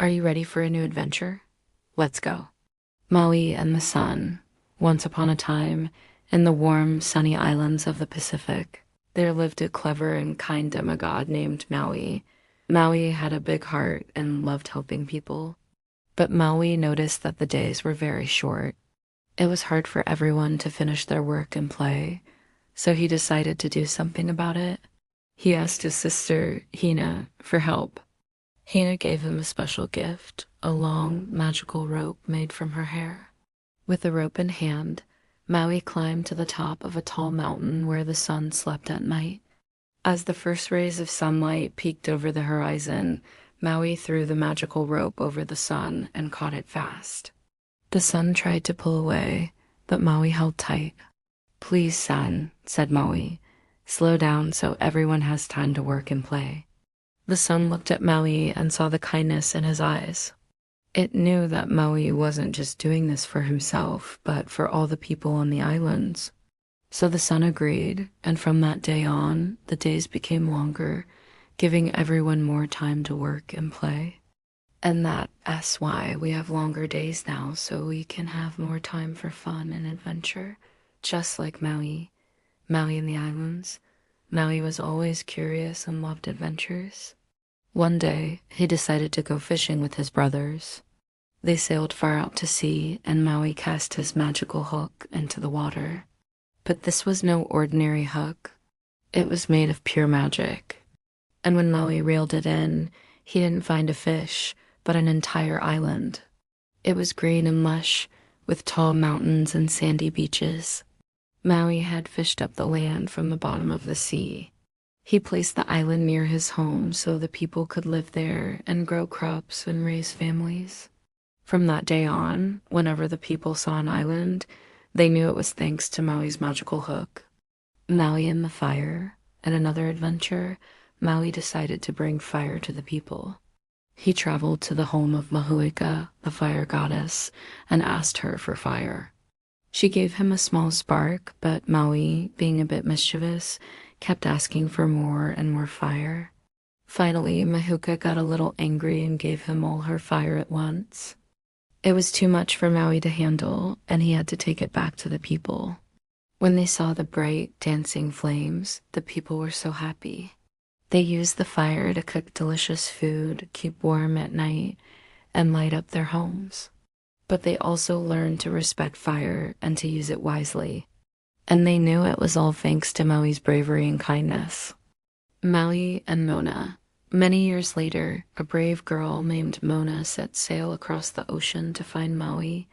Are you ready for a new adventure? Let's go. Maui and the Sun. Once upon a time, in the warm, sunny islands of the Pacific, there lived a clever and kind demigod named Maui. Maui had a big heart and loved helping people. But Maui noticed that the days were very short. It was hard for everyone to finish their work and play, so he decided to do something about it. He asked his sister, Hina, for help. Hina gave him a special gift, a long, magical rope made from her hair. With the rope in hand, Maui climbed to the top of a tall mountain where the sun slept at night. As the first rays of sunlight peeked over the horizon, Maui threw the magical rope over the sun and caught it fast. The sun tried to pull away, but Maui held tight. "Please, sun," said Maui, "slow down so everyone has time to work and play." The sun looked at Maui and saw the kindness in his eyes. It knew that Maui wasn't just doing this for himself, but for all the people on the islands. So the sun agreed, and from that day on, the days became longer, giving everyone more time to work and play. And that's why we have longer days now, so we can have more time for fun and adventure, just like Maui. Maui in the islands. Maui was always curious and loved adventures. One day, he decided to go fishing with his brothers. They sailed far out to sea, and Maui cast his magical hook into the water. But this was no ordinary hook. It was made of pure magic. And when Maui reeled it in, he didn't find a fish, but an entire island. It was green and lush, with tall mountains and sandy beaches. Maui had fished up the land from the bottom of the sea. He placed the island near his home so the people could live there and grow crops and raise families. From that day on, whenever the people saw an island, they knew it was thanks to Maui's magical hook. Maui and the fire. At another adventure, Maui decided to bring fire to the people. He traveled to the home of Mahuika, the fire goddess, and asked her for fire. She gave him a small spark, but Maui, being a bit mischievous, kept asking for more and more fire. Finally, Mahuika got a little angry and gave him all her fire at once. It was too much for Maui to handle, and he had to take it back to the people. When they saw the bright, dancing flames, the people were so happy. They used the fire to cook delicious food, keep warm at night, and light up their homes. But they also learned to respect fire and to use it wisely. And they knew it was all thanks to Maui's bravery and kindness. Maui and Moana. Many years later, a brave girl named Moana set sail across the ocean to find Maui.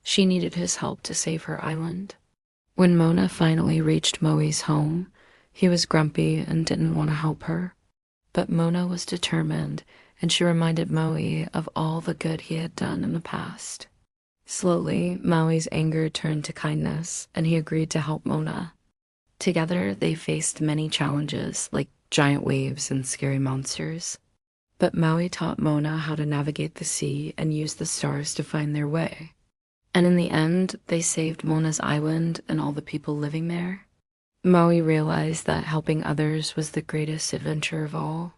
She needed his help to save her island. When Moana finally reached Maui's home, he was grumpy and didn't want to help her. But Moana was determined, and she reminded Maui of all the good he had done in the past. Slowly, Maui's anger turned to kindness, and he agreed to help Moana. Together, they faced many challenges, like giant waves and scary monsters. But Maui taught Moana how to navigate the sea and use the stars to find their way. And in the end, they saved Moana's island and all the people living there. Maui realized that helping others was the greatest adventure of all.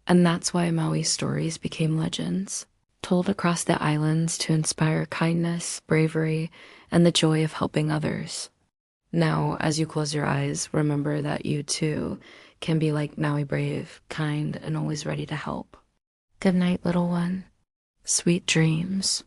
And that's why Maui's stories became legends, told across the islands to inspire kindness, bravery, and the joy of helping others. Now, as you close your eyes, remember that you, too, can be like Maui, brave, kind, and always ready to help. Good night, little one. Sweet dreams.